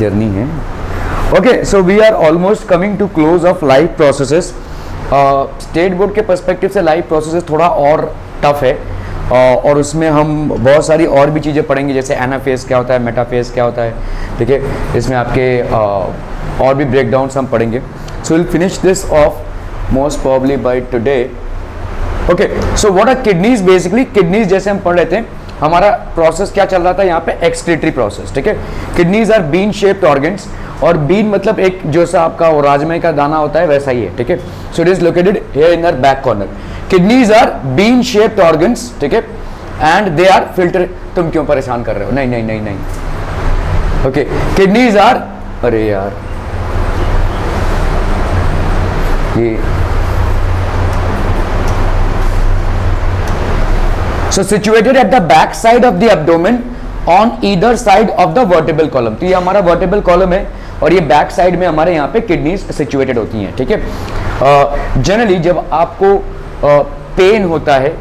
Journey है। Okay, so we are almost coming to close of life processes. State board के perspective से life processes थोड़ा और tough है, और उसमें हम बहुत सारी और भी चीज़ें पढ़ेंगे, जैसे एनाफेज क्या होता है, मेटाफेज क्या होता है, ठीक है। इसमें आपके और भी ब्रेकडाउन्स हम पढ़ेंगे। So will finish this off most probably by today. Okay, so what are kidneys? Basically kidneys जैसे हम पढ़ रहे थे, हमारा प्रोसेस क्या चल रहा था यहाँ पे, एक्सक्रीटरी प्रोसेस, ठीक है। Kidneys are bean shaped organs, और बीन मतलब एक जैसा आपका वो राजमे का दाना होता है वैसा ही है, ठीक है। So it is located here in our back corner. Kidneys are bean shaped organs, ठीक है, एंड दे आर फिल्टर। तुम क्यों परेशान कर रहे हो? नहीं नहीं नहीं नहीं। ओके, किडनीज आर, अरे यार ये so situated at the back side of the abdomen on either side of the vertebral column। तो ये हमारा वर्टिबल कॉलम है और ये बैक साइड में हमारे यहाँ पे किडनीज सिचुएटेड होती हैं, ठीक है। जनरली जब आपको पेन होता है,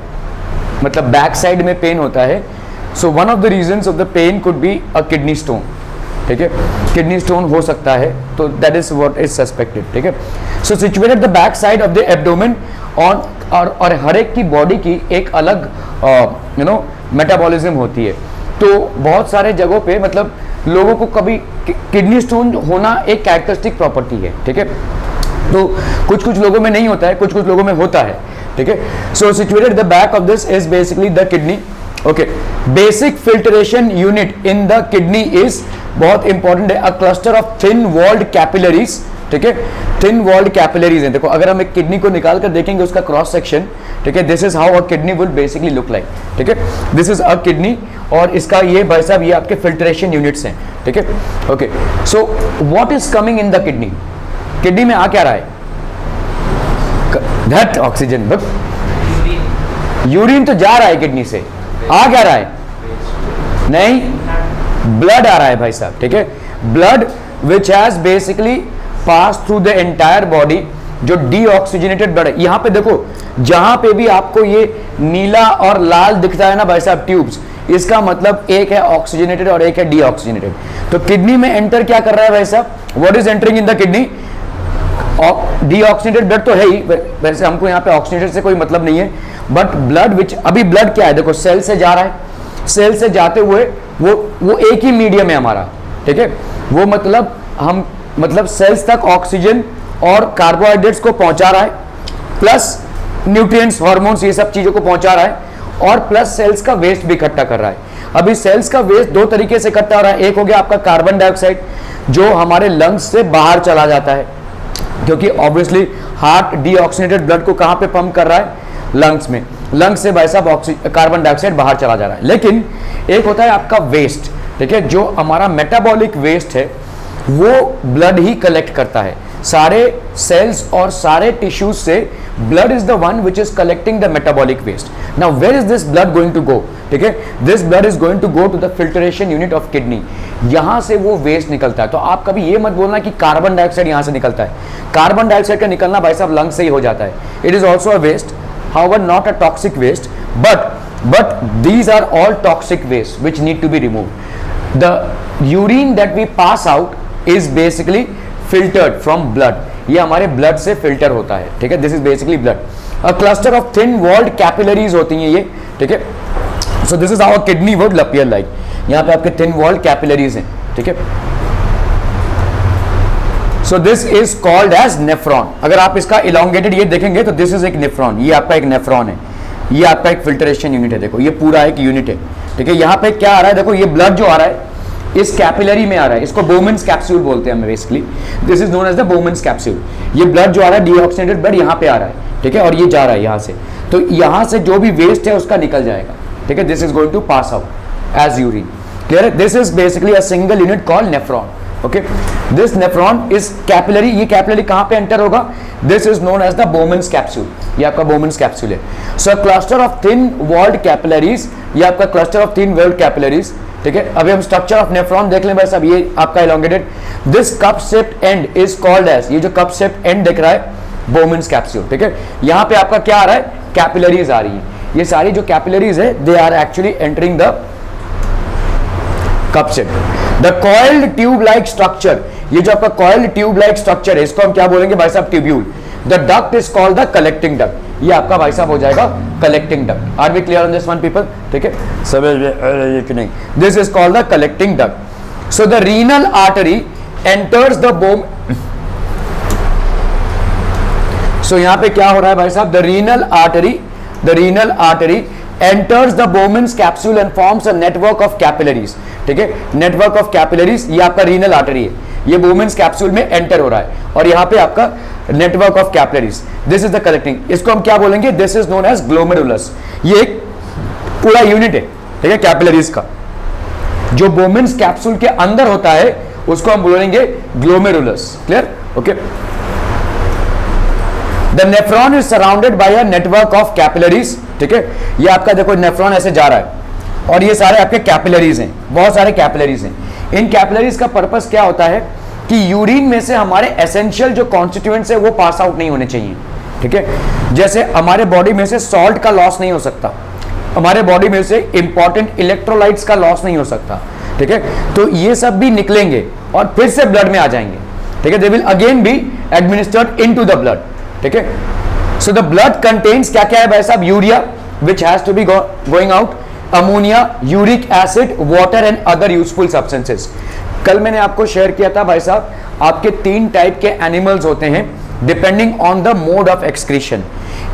मतलब बैक साइड में पेन होता है, so one of the reasons of the pain could be a kidney stone, ठीक है। किडनी स्टोन हो सकता है, तो that is what is suspected, ठीक है। So situated the back side of the abdomen on, और हर एक की बॉडी की एक अलग मेटाबॉलिज्म होती है। तो बहुत सारे जगहों पे मतलब लोगों को कभी किडनी स्टोन होना एक कैरेक्टरिस्टिक प्रॉपर्टी है, ठीक है। तो कुछ कुछ लोगों में नहीं होता है, कुछ कुछ लोगों में होता है, ठीक है। So situated the back of this is basically the kidney. Okay, basic filtration unit in the kidney is, बहुत इंपॉर्टेंट है, a cluster of thin walled capillaries, ठीक है। थिन वॉल्ड कैपिलरीज है। देखो अगर हम एक किडनी को निकाल कर देखेंगे उसका क्रॉस सेक्शन, ठीक है, this is how a kidney will basically look like, ठीक है। दिस इज अ किडनी, और इसका ये भाई साहब ये आपके फिल्ट्रेशन यूनिट्स हैं, ठीक है। Okay, so what is coming in the kidney? Kidney में आ क्या रहा है? दैट ऑक्सीजन, बट यूरिन तो जा रहा है किडनी से, आ क्या रहा है? नहीं, ब्लड आ रहा है भाई साहब, ठीक है। Blood which has basically pass through the entire body, जो डीऑक्सीजनेटेड ब्लड है। यहां पे देखो, जहां पे भी आपको ये नीला और लाल दिखता है ना भाई साहब ट्यूब्स, इसका मतलब एक है ऑक्सीजनेटेड और एक है डीऑक्सीजनेटेड। तो किडनी में एंटर क्या कर रहा है भाई साहब? What is entering in the kidney? Deoxygenated blood तो है ही, वैसे हमको यहाँ पे ऑक्सीजनेटेड से कोई मतलब नहीं है, बट ब्लड विच, अभी ब्लड क्या है देखो, सेल से जा रहा है, सेल से जाते हुए वो एक ही मीडियम है हमारा, ठीक है। वो मतलब हम मतलब सेल्स तक ऑक्सीजन और कार्बोहाइड्रेट्स को पहुंचा रहा है, प्लस न्यूट्रिएंट्स, हार्मोन्स, ये सब चीजों को पहुंचा रहा है, और प्लस सेल्स का वेस्ट भी इकट्ठा कर रहा है। अभी सेल्स का वेस्ट दो तरीके से इकट्ठा हो रहा है। एक हो गया आपका कार्बन डाइऑक्साइड, जो हमारे लंग्स से बाहर चला जाता है, क्योंकि ऑब्वियसली हार्ट डीऑक्सीजनेटेड ब्लड को कहां पे पंप कर रहा है? लंग्स में। लंग्स से भाई साहब कार्बन डाइऑक्साइड बाहर चला जा रहा है। लेकिन एक होता है आपका वेस्ट, ठीक है, जो हमारा मेटाबॉलिक वेस्ट है, वो ब्लड ही कलेक्ट करता है। सारे सेल्स और सारे टिश्यूज से blood is the one which is collecting the metabolic waste. Now where is this blood going to go? ठीक है, this blood is going to go to the filtration unit of kidney. यहां से वो waste निकलता है। तो आप कभी ये मत बोलना कि कार्बन डाइऑक्साइड यहां से निकलता है। कार्बन डाइऑक्साइड का निकलना भाई साहब लंग से ही हो जाता है। It is also a waste, however not a toxic waste, but these are all toxic waste which need to be removed. The urine that we pass out is basically filtered from blood. ये हमारे blood से filter होता है, ठीक है। This is basically blood. A cluster of thin walled capillaries होती हैं ये, ठीक है। So this is how a kidney would appear like. यहाँ पे आपके thin walled capillaries हैं, ठीक है। So this is called as nephron. अगर आप इसका elongated ये देखेंगे तो this is एक nephron. ये आपका एक nephron है, ये आपका एक फिल्ट्रेशन यूनिट है। देखो ये पूरा एक यूनिट है, ठीक है। यहाँ पे क्या आ रहा है? देखो ये ब्लड जो आ रहा है इस कैपिलरी में आ रहा है, इसको बोमेंस कैप्सूल बोलते हैं हम basically. This is known as the Bowman's capsule. ये ब्लड जो आ रहा है डीऑक्सीजनेटेड ब्लड यहाँ पे आ रहा है, ठीक है, और ये जा रहा है यहाँ से। तो यहाँ से जो भी वेस्ट है उसका निकल जाएगा, ठीक है। This is going to pass out as urine, clear है। This is basically a single unit called nephron, okay. This nephron is capillary. ये कैपिलरी कहाँ पे एंटर होगा? This is known as the Bowman's capsule. ये आपका Bowman's capsule है। So cluster of thin walled capillaries, ये आपका cluster of thin walled capillaries, ठीक है। अभी हम स्ट्रक्चर ऑफ नेफ्रॉन देख लें भाई साहब। ये आपका elongated, this cup shaped end is called as, ये जो कप शेप्ड एंड दिख रहा है बोमेंस कैप्सूल, ठीक है। यहाँ पे आपका क्या आ रहा है? कैपिलरीज आ रही है। ये सारी जो कैपिलरीज है they are actually entering the capsule. The coiled tube like structure, ये जो आपका कॉइल्ड ट्यूब लाइक स्ट्रक्चर है इसको हम क्या बोलेंगे भाई साहब, tubule. The duct is called the collecting duct, ये आपका भाई साहब हो जाएगा collecting duct. Are we clear on this one people? ठीक है, समझ नहीं, this is called the collecting duct. So the renal artery enters the Bowman. So यहां पे क्या हो रहा है भाई साहब, the renal artery enters the Bowman's capsule and forms a network of capillaries। ठीक है, नेटवर्क ऑफ कैपिलरीज, ये आपका रीनल आर्टरी है, ये Bowman's कैप्सूल में एंटर हो रहा है और यहाँ पे आपका network of capillaries, this is the collecting. इसको हम क्या बोलेंगे, this is known as glomerulus. ये एक पूरा यूनिट है, ठीक है, कैपिलरीज का। जो Bowman's कैप्सूल के अंदर होता है उसको हम बोलेंगे glomerulus. Clear? Okay. The nephron is surrounded by a network of capillaries। ठीक है, ये आपका देखो नेफ्रॉन ऐसे जा रहा है और ये सारे आपके कैपिलरीज हैं, बहुत सारे कैपिलरीज हैं। इन कैपिलरीज का पर्पस क्या होता है कि यूरिन में से हमारे एसेंशियल जो कॉन्स्टिट्यूएंट्स है वो पास आउट नहीं होने चाहिए। ठीक है, जैसे हमारे बॉडी में से सॉल्ट का लॉस नहीं हो सकता, हमारे बॉडी में से इंपॉर्टेंट इलेक्ट्रोलाइट्स का लॉस नहीं हो सकता। ठीक है, तो ये सब भी निकलेंगे और फिर से ब्लड में आ जाएंगे। ठीक है, they will again be administered into the blood. ठीक है, सो द ब्लड कंटेन्स क्या क्या है भाई साहब, urea which has to be going out, ammonia, uric acid, water and other useful substances. कल मैंने आपको शेयर किया था भाई साहब, आपके 3 टाइप के एनिमल्स होते हैं depending on the mode of excretion.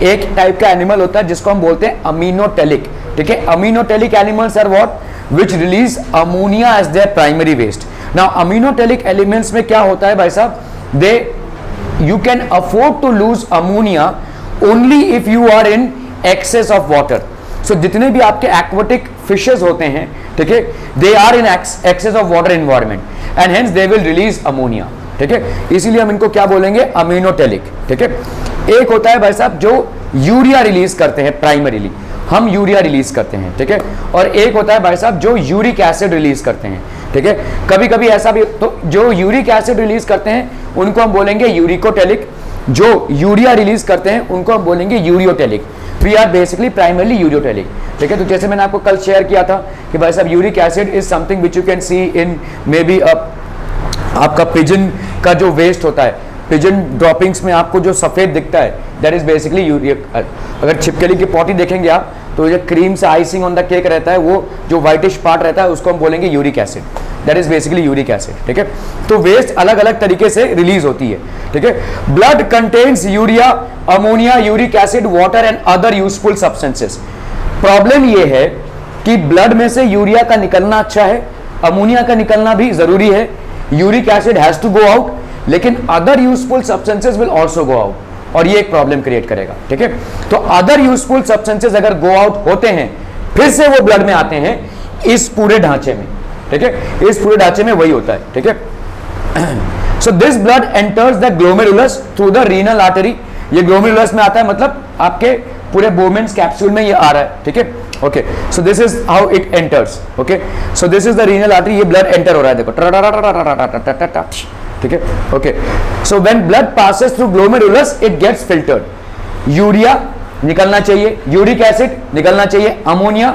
एक टाइप का एनिमल होता है जिसको हम बोलते हैं अमीनोटेलिक। ठीक है, ammonotelic animals are what, which release ammonia as their primary waste. Now ammonotelic elements में क्या होता है भाई साहब, दे you can afford to lose ammonia only if you are in excess of water। so जितने भी आपके aquatic fishes होते हैं, ठीक है, they are in excess of water environment and hence they will release ammonia। ठीक है, इसीलिए हम इनको क्या बोलेंगे, अमीनोटेलिक। ठीक है, एक होता है भाई साहब जो यूरिया रिलीज करते हैं, प्राइमरीली हम यूरिया रिलीज करते हैं। ठीक है, और एक होता है भाई साहब जो यूरिक एसिड रिलीज करते हैं। ठीक है, कभी कभी ऐसा भी, तो जो यूरिक एसिड रिलीज करते हैं उनको हम बोलेंगे यूरिकोटेलिक, जो यूरिया रिलीज करते हैं उनको हम बोलेंगे ureotelic. We are basically primarily ureotelic. ठीक है, तो जैसे मैंने आपको कल शेयर किया था कि भाई साहब uric acid is something which you can see in may be आपका पिजन का जो वेस्ट होता है, पिजन ड्रॉपिंग्स में आपको जो सफेद दिखता है दैट इज बेसिकली यूरिक। अगर छिपकली की पॉटी देखेंगे आप तो जो क्रीम से आइसिंग ऑन द केक रहता है, वो जो व्हाइटिश पार्ट रहता है उसको हम बोलेंगे uric acid, that is basically uric acid. ठीक है, तो वेस्ट अलग अलग तरीके से रिलीज होती है। ठीक है, blood contains urea, ammonia, uric acid, water and other useful substances. Problem ये है कि ब्लड में से यूरिया का निकलना अच्छा है, अमोनिया का निकलना भी जरूरी है, uric acid has to go out, लेकिन other useful substances will also go out और ये एक प्रॉब्लम क्रिएट करेगा। ठीक है, तो अदर यूजफुल सब्सटेंसेस अगर गो आउट होते हैं फिर से वो ब्लड में आते हैं इस पूरे ढांचे में। ठीक है, इस पूरे ढांचे में वही होता है। ठीक है, so this blood enters the glomerulus through the renal artery. ये ग्लोमेरुलस में आता है, मतलब आपके पूरे बोमेन्स कैप्सूल में ये आ रहा है। ठीक है, okay, so this is how it enters. Okay, so this is the renal artery, ये ब्लड एंटर हो रहा है, देखो। ठीक है, okay, so when blood passes through glomerulus it gets filtered. Urea निकलना चाहिए, यूरिक एसिड निकलना चाहिए, ammonia,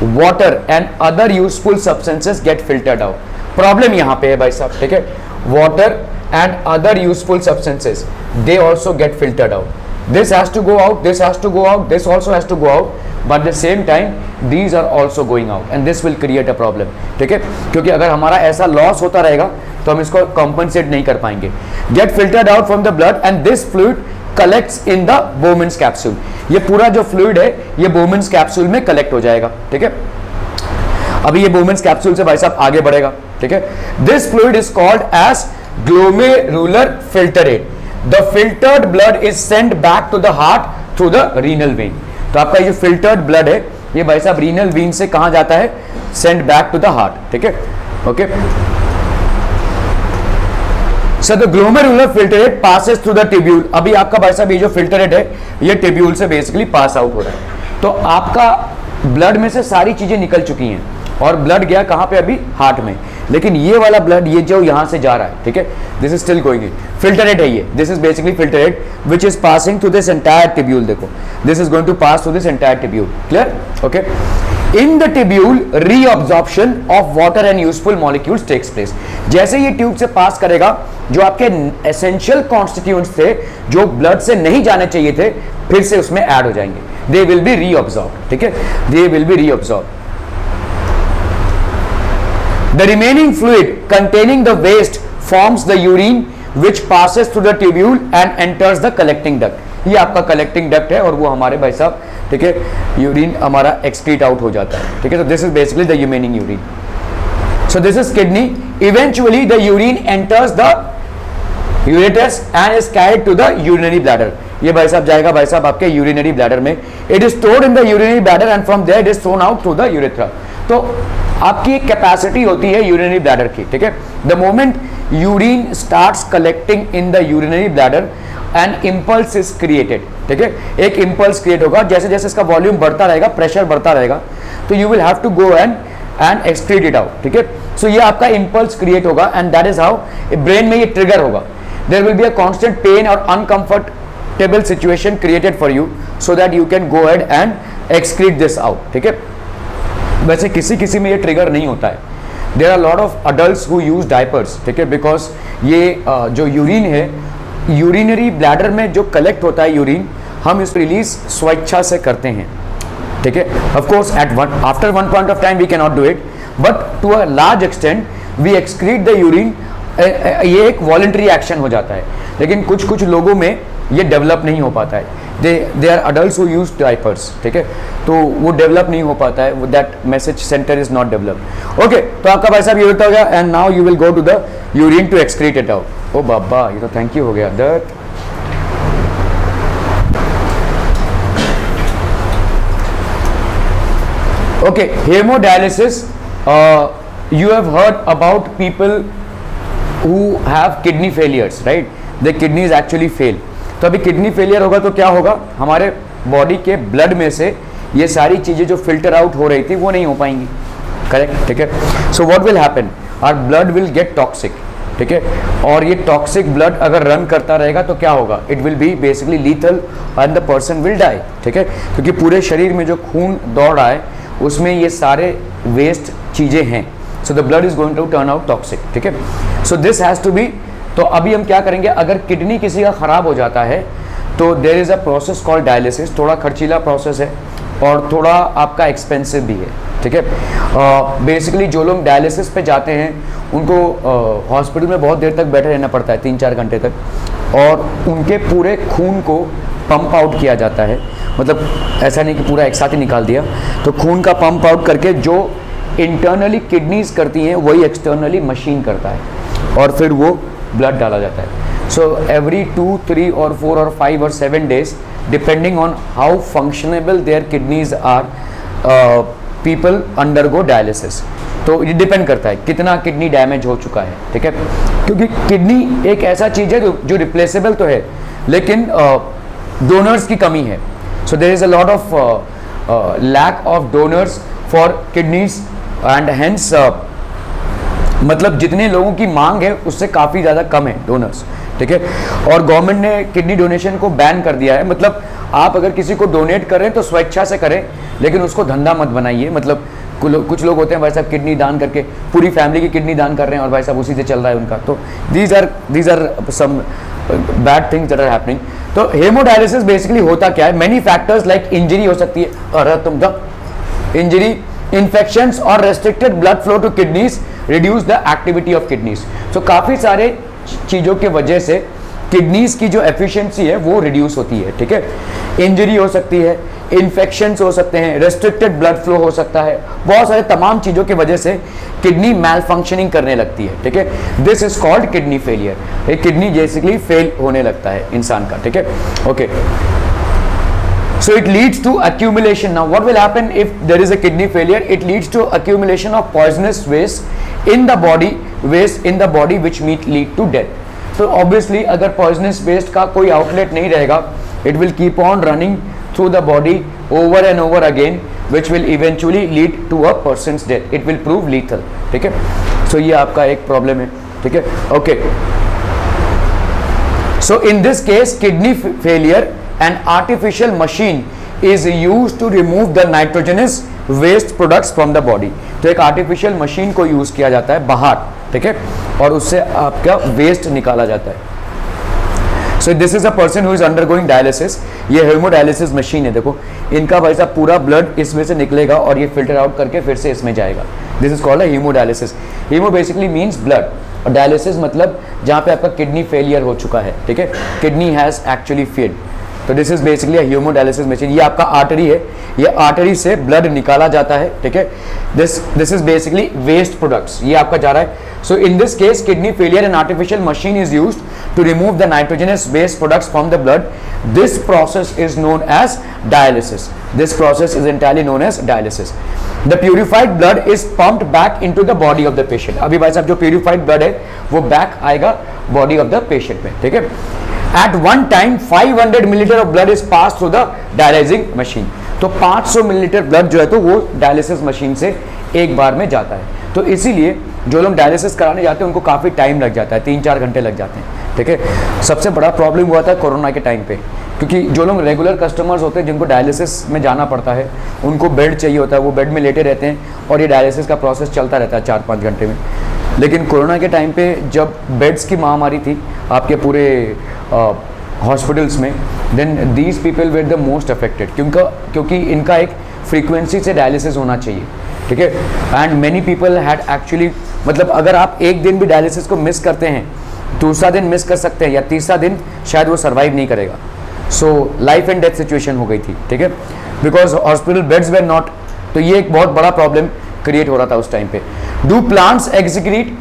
water and other useful substances get filtered out. Problem यहां पे है भाई साहब। ठीक है, water and other useful substances they also get filtered out. this has to go out, this has to go out, this also has to go out, but at the same time these are also going out and this will create a problem। ठीक है, क्योंकि अगर हमारा ऐसा loss होता रहेगा तो हम इसको कॉम्पनसेट नहीं कर पाएंगे। Get filtered out from the blood and this fluid collects in the Bowman's capsule. ये पूरा जो फ्लूइड है ये बोमेन्स कैप्सूल में कलेक्ट हो जाएगा। ठीक है, अभी ये बोमेन्स कैप्सूल से भाई साहब आगे बढ़ेगा। ठीक है, this fluid is called as glomerular filtrate. The filtered blood is sent back to the heart through the renal vein। तो आपका ये जो filtered blood है ये भाई साहब renal vein से कहां जाता है, sent back to the heart। ठीक है, okay, so the glomerular filtrate passes through the tubule। अभी आपका भाई साहब ये जो filtrate है ये tubule से बेसिकली पास आउट हो रहा है। तो आपका ब्लड में से सारी चीजें निकल चुकी हैं और ब्लड गया कहां पे, अभी हार्ट में, लेकिन ये वाला ब्लड ये जो यहां से जा रहा है, ठीक है, this is still going in, filtrate है ये, this is basically filtrate which is passing through this entire tubule. देखो, this is going to pass through this entire tubule. Clear, okay. In the tubule reabsorption of water and useful molecules takes place. जैसे ये tube से पास करेगा, जो आपके essential constituents थे जो blood से नहीं जाने चाहिए थे, फिर से उसमें ऐड हो जाएंगे, दे विल बी रीअब्जॉर्ब। ठीक है, they will be reabsorb. The remaining fluid containing the waste forms the urine which passes through the tubule and enters the collecting duct. ये आपका कलेक्टिंग डक्ट है और वो हमारे भाई साहब, ठीक है, यूरिन हमारा एक्सक्रीट आउट हो जाता है। ठीक है, तो this is basically the remaining urine. So this is kidney. Eventually the urine enters the ureters and is carried to the urinary bladder. ये भाई साहब जाएगा भाई साहब आपके यूरिनरी ब्लैडर में। It is stored in the urinary bladder and from there it is thrown out through the urethra. तो आपकी एक कैपेसिटी होती है यूरिनरी ब्लैडर की। ठीक है, the moment urine starts collecting in the urinary bladder and impulse is created. ठीक है, एक इम्पल्स क्रिएट होगा, जैसे जैसे इसका वॉल्यूम बढ़ता रहेगा, प्रेशर बढ़ता रहेगा, तो you will have to go and excrete it out. ठीक है, सो ये आपका इम्पल्स क्रिएट होगा and that is how brain में ये ट्रिगर होगा। There will be a constant pain और uncomfortable situation created for you so that you can go ahead and excrete this out. ठीक है, वैसे किसी किसी में ये ट्रिगर नहीं होता है। There are lot of adults who use diapers. ठीक है, बिकॉज ये जो यूरिन है, यूरिनरी ब्लैडर में जो कलेक्ट होता है यूरिन, हम इस रिलीज स्वेच्छा से करते हैं। ठीक है, of course after one point of time we can not do it, but to a large extent we excrete the urine. ये एक वॉलंटरी एक्शन हो जाता है, लेकिन कुछ कुछ लोगों में ये डेवलप नहीं हो पाता है। They are adults who use diapers. ठीक है, तो वो डेवलप नहीं हो पाता है, that message center is not develop. Okay, तो आपका भाई साहब ये होता हो गया and now you will go to the urine to excrete it out. ओ बाबा, ये तो थैंक यू हो गया that. Okay, hemodialysis, you have heard about people who have kidney failures, right? The kidneys actually fail. तो अभी kidney failure होगा तो क्या होगा, हमारे बॉडी के ब्लड में से ये सारी चीज़ें जो फिल्टर आउट हो रही थी वो नहीं हो पाएंगी। करेक्ट? ठीक है, so what will happen, our blood will get toxic. ठीक है, और ये टॉक्सिक ब्लड अगर रन करता रहेगा तो क्या होगा, it will be basically lethal and the person will die. ठीक है, क्योंकि पूरे शरीर में जो खून दौड़ रहा है उसमें ये सारे वेस्ट चीज़ें हैं। So the blood is going to turn out toxic. ठीक है, so this has to be. तो अभी हम क्या करेंगे, अगर किडनी किसी का ख़राब हो जाता है तो there is a process called dialysis. थोड़ा खर्चीला प्रोसेस है और थोड़ा आपका एक्सपेंसिव भी है। ठीक है, बेसिकली जो लोग डायलिसिस पे जाते हैं उनको हॉस्पिटल में बहुत देर तक बैठे रहना पड़ता है, 3-4 घंटे तक, और उनके पूरे खून को पंप आउट किया जाता है। मतलब ऐसा नहीं कि पूरा एक साथ ही निकाल दिया, तो खून का पंप आउट करके जो इंटरनली किडनीज करती हैं वही एक्सटर्नली मशीन करता है और फिर वो ब्लड डाला जाता है। सो एवरी 2, 3 और 4 और 5 और 7 days depending on how functionable their kidneys are, people undergo dialysis. तो ये डिपेंड करता है कितना किडनी डैमेज हो चुका है। ठीक है, क्योंकि किडनी एक ऐसा चीज़ है जो रिप्लेसेबल तो है, लेकिन डोनर्स की कमी है। So there is a lot of lack of donors for kidneys and hence मतलब जितने लोगों की मांग है उससे काफ़ी ज़्यादा कम है डोनर्स। ठीक है, और गवर्नमेंट ने किडनी डोनेशन को बैन कर दिया है। मतलब आप अगर किसी को डोनेट करें तो स्वेच्छा से करें, लेकिन उसको धंधा मत बनाइए। मतलब कुछ लोग होते हैं भाई साहब किडनी दान करके पूरी फैमिली की किडनी दान कर रहे हैं और भाई साहब उसी से चल रहा है उनका। तो these are some bad things that are happening. तो हेमोडायलिसिस बेसिकली होता क्या है, मेनी फैक्टर्स लाइक इंजरी हो सकती है, अरे तुम द इंजरी, इन्फेक्शंस और restricted blood flow to kidneys reduce the activity of kidneys. So काफ़ी सारे चीज़ों के वजह से किडनीज की जो एफिशिएंसी है वो रिड्यूस होती है। ठीक है, इंजरी हो सकती है, इन्फेक्शंस हो सकते हैं, रेस्ट्रिक्टेड ब्लड फ्लो हो सकता है, बहुत सारे तमाम चीज़ों की वजह से किडनी मैल फंक्शनिंग करने लगती है। ठीक है, this is called kidney failure. एक किडनी बेसिकली फेल होने लगता है इंसान का। ठीक है, okay, so it leads to accumulation. Now what will happen if there is a kidney failure? It leads to accumulation of poisonous waste in the body which may lead to death. So obviously अगर poisonous waste का कोई outlet नहीं रहेगा, it will keep on running through the body over and over again, which will eventually lead to a person's death. It will prove lethal. ठीक है, so ये आपका एक problem है। ठीक है, okay, so in this case kidney failure, an artificial machine is used to remove the nitrogenous waste products from the body. तो एक आर्टिफिशियल मशीन को यूज किया जाता है बाहर, ठीक है, और उससे आपका वेस्ट निकाला जाता है। So this is a person who is undergoing dialysis. ये हेमोडायलिसिस मशीन है, देखो इनका भाई साहब पूरा ब्लड इसमें से निकलेगा और ये फिल्टर आउट करके फिर से इसमें जाएगा। This is called hemodialysis. Hemo basically means blood, और डायलिसिस मतलब जहाँ पे आपका किडनी फेलियर हो चुका है, ठीक है, किडनी हैज एक्चुअली फेल्ड। तो this is basically haemodialysis machine. ये आपका आर्टरी है, ये आर्टरी से ब्लड निकाला जाता है, ठीक है। This is basically waste products, ये आपका जा रहा है। So in this case kidney failure an artificial machine is used to remove the nitrogenous waste products from the blood. This process is known as dialysis. This process is entirely known as dialysis. The purified blood is pumped back into the body of the patient. अभी भाई साहब जो purified blood है वो back आएगा body of the patient में, ठीक है। At one time 500 milliliter of blood is passed through the dialyzing machine. तो 500 मिलीलीटर ब्लड जो है तो वो डायलिसिस मशीन से एक बार में जाता है। तो इसीलिए जो लोग डायलिसिस कराने जाते हैं उनको काफ़ी टाइम लग जाता है, 3-4 घंटे लग जाते हैं, ठीक है। सबसे बड़ा प्रॉब्लम हुआ था कोरोना के टाइम पे, क्योंकि जो लोग रेगुलर कस्टमर्स होते हैं जिनको डायलिसिस में जाना पड़ता है, उनको बेड चाहिए होता है, वो बेड में लेटे रहते हैं और ये डायलिसिस का प्रोसेस चलता रहता है 4-5 घंटे में। लेकिन कोरोना के टाइम पे जब बेड्स की महामारी थी आपके पूरे हॉस्पिटल्स में, then these people were the most affected, क्योंकि इनका एक फ्रीक्वेंसी से डायलिसिस होना चाहिए, ठीक है। And many people had actually, मतलब अगर आप एक दिन भी डायलिसिस को मिस करते हैं, दूसरा दिन मिस कर सकते हैं या तीसरा दिन शायद वो सर्वाइव नहीं करेगा। So life and death situation हो गई थी, ठीक है, because hospital beds were not. तो ये एक बहुत बड़ा प्रॉब्लम क्रिएट हो रहा था उस टाइम पे। डू प्लांट्स एक्सक्रीट,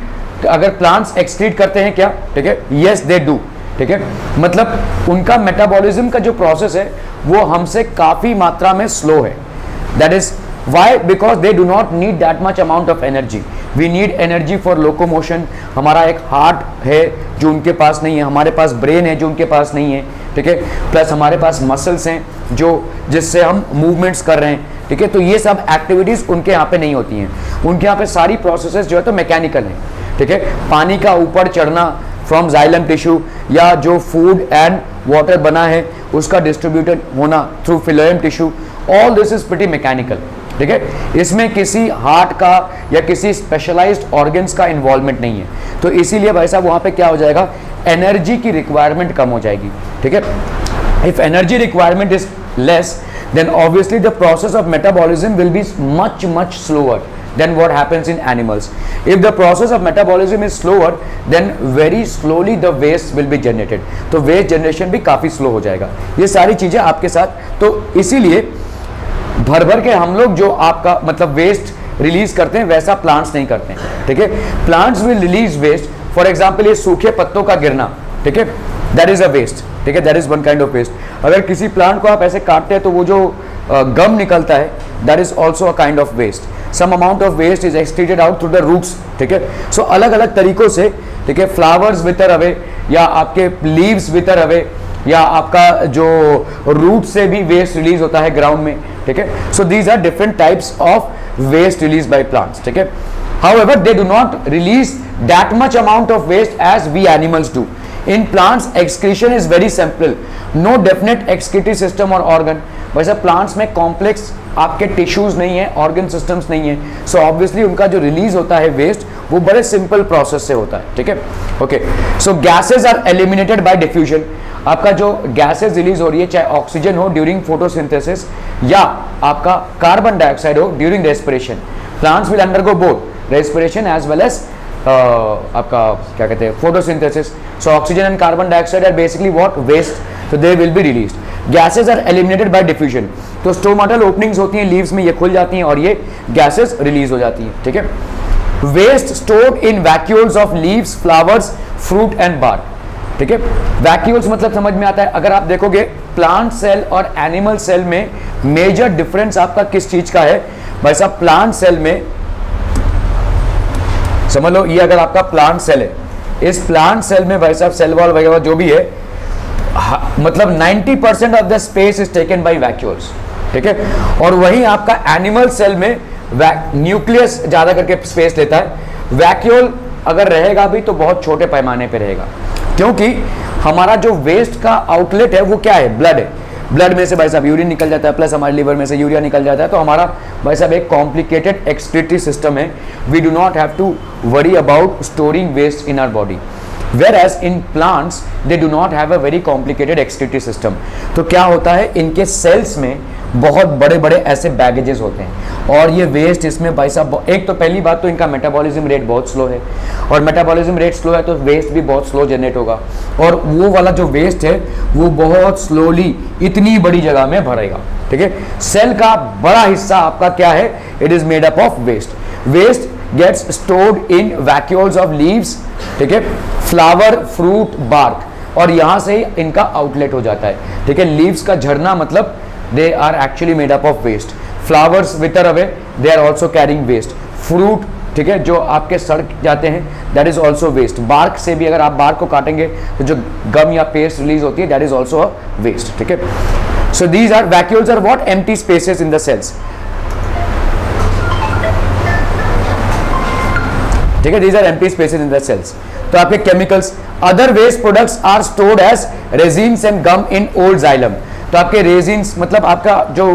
अगर प्लांट्स एक्सक्रीट करते हैं क्या, ठीक है, यस दे डू, ठीक है। मतलब उनका मेटाबॉलिज्म का जो प्रोसेस है वो हमसे काफ़ी मात्रा में स्लो है। That is why, because they do not need that much amount of energy. We need energy for locomotion. हमारा एक हार्ट है जो उनके पास नहीं है, हमारे पास ब्रेन है जो उनके पास नहीं है, ठीक है, प्लस हमारे पास मसल्स हैं जो जिससे हम मूवमेंट्स कर रहे हैं, ठीक है। तो ये सब एक्टिविटीज़ उनके यहाँ पे नहीं होती हैं। उनके यहाँ पे सारी प्रोसेसेस जो है तो मैकेनिकल हैं, ठीक है। पानी का ऊपर चढ़ना फ्रॉम जाइलम टिश्यू, या जो फूड एंड वाटर बना है उसका डिस्ट्रीब्यूटेड होना through phloem tissue, all this is pretty mechanical, ठीक है। इसमें किसी हार्ट का या किसी स्पेशलाइज्ड ऑर्गन्स का इन्वॉल्वमेंट नहीं है। तो इसीलिए भाई साहब वहाँ पे क्या हो जाएगा, एनर्जी की रिक्वायरमेंट कम हो जाएगी, ठीक है। If energy requirement is less, then obviously the process of metabolism will be much slower than what happens in animals. If the process of metabolism is slower, then very slowly the waste will be generated. तो waste generation भी काफ़ी slow हो जाएगा। ये सारी चीज़ें आपके साथ, तो इसीलिए भर के हम लोग जो आपका मतलब वेस्ट रिलीज करते हैं वैसा प्लांट्स नहीं करते हैं, ठीक है। Plants will release waste, for example ये सूखे पत्तों का गिरना, ठीक है, दैट इज अ वेस्ट, ठीक है, that is one kind of waste. अगर किसी प्लांट को आप ऐसे काटते हैं तो वो जो गम निकलता है, that is also a kind of waste. Some amount of waste is excreted out through the roots, ठीक है। सो अलग अलग तरीकों से, ठीक है, फ्लावर्स वितर अवे, या आपके लीव्स वितर अवे, या आपका जो रूट से भी वेस्ट रिलीज होता है ग्राउंड में, ठीक है। So these are different types of waste release by plants, ठीक है। However, they do not release that much amount of waste as we animals do. In plants, excretion is very simple. No definite excretory system or organ. वैसे plants में complex आपके tissues नहीं है, organ systems नहीं है, so obviously उनका जो release होता है वेस्ट वो बड़े सिंपल प्रोसेस से होता है, ठीक है। Okay, so gases are eliminated by diffusion. आपका जो गैसेज रिलीज हो रही है, चाहे ऑक्सीजन हो ड्यूरिंग फोटोसिंथेसिस या आपका कार्बन डाइऑक्साइड हो during respiration, plants will undergo both respiration as well as आपका क्या कहते हैं photosynthesis. So oxygen and carbon dioxide are basically what waste, so they will be released. Gases are eliminated by diffusion. तो stomatal openings होती हैं leaves में, ये खुल जाती हैं और ये गैसेस रिलीज हो जाती हैं, ठीक है। Waste stored in vacuoles of leaves, flowers, fruit and bark, ठीक है। वैक्यूल्स मतलब समझ में आता है, अगर आप देखोगे प्लांट सेल और एनिमल सेल में मेजर डिफरेंस आपका किस चीज का है भाई साहब। प्लांट सेल में समझ लो, ये अगर आपका प्लांट सेल है, इस प्लांट सेल में भाई साहब सेल वॉल वगैरह जो भी है, मतलब 90% of the space is taken by vacuoles, ठीक है। और वहीं आपका एनिमल सेल में न्यूक्लियस ज्यादा करके स्पेस लेता है। वैक्यूल अगर रहेगा भी तो बहुत छोटे पैमाने पे रहेगा, क्योंकि हमारा जो वेस्ट का आउटलेट है वो क्या है, ब्लड है। ब्लड में से भाई साहब यूरिन निकल जाता है, प्लस हमारे लिवर में से यूरिया निकल जाता है, तो हमारा भाई साहब एक कॉम्प्लिकेटेड एक्सक्रीटरी सिस्टम है. We do not have to worry about storing waste in our body, whereas in plants they do not have a very complicated excretory system. तो क्या होता है, इनके सेल्स में बहुत बड़े बड़े ऐसे बैगेजेस होते हैं और ये वेस्ट इसमें भाई साहब, एक तो पहली बात तो इनका मेटाबॉलिज्म रेट बहुत स्लो है, और मेटाबॉलिज्म रेट स्लो है तो वेस्ट भी बहुत स्लो जनरेट होगा, और वो वाला जो वेस्ट है वो बहुत स्लोली इतनी बड़ी जगह में भरेगा. ठीक है, सेल का बड़ा हिस्सा आपका क्या है, it is made up of waste. Waste gets stored in vacuoles of leaves, ठीक है, फ्लावर, फ्रूट, बार्क, और यहां से ही इनका आउटलेट हो जाता है. ठीक है, लीव्स का झरना मतलब they are actually made up of waste. Flowers wither away, they are also carrying waste. Fruit, ठीक है, जो आपके सड़ जाते हैं, that is also waste. Bark से भी अगर आप बार्क को काटेंगे तो जो गम या पेस्ट रिलीज होती है, that is also a waste. ठीक है, so these are vacuoles are what, empty spaces in the cells. ठीक है, these are empty spaces in the cells. तो आपके chemicals, other waste products are stored as resins and gum in old xylem. तो आपके resins मतलब आपका जो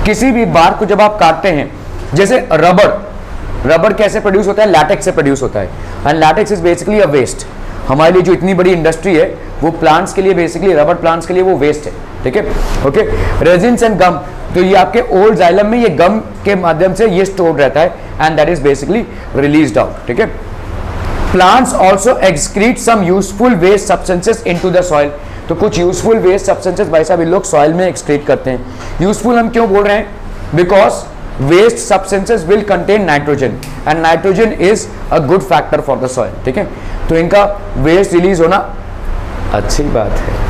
किसी भी बार को जब आप काटते हैं, जैसे रबर कैसे प्रोड्यूस होता है, लैटेक्स से प्रोड्यूस होता है, and latex is basically a waste. हमारे लिए जो इतनी बड़ी इंडस्ट्री है वो प्लांट्स के लिए, बेसिकली रबर प्लांट्स के लिए वो वेस्ट है. ठीक है, ओके. रेजिन्स एंड गम, तो ये आपके ओल्ड जाइलम में ये गम के माध्यम से ये स्टोर्ड रहता है, and that is basically released out. ठीक है, plants also excrete some useful waste substances into the soil. तो कुछ यूजफुल वेस्ट सब्सटेंसेस भाई साहब इन लोग सॉइल में एक्सक्रीट करते हैं. यूजफुल हम क्यों बोल रहे हैं, because waste substances will contain nitrogen, and nitrogen is a good factor for the soil. ठीक है, तो इनका वेस्ट रिलीज होना अच्छी बात है.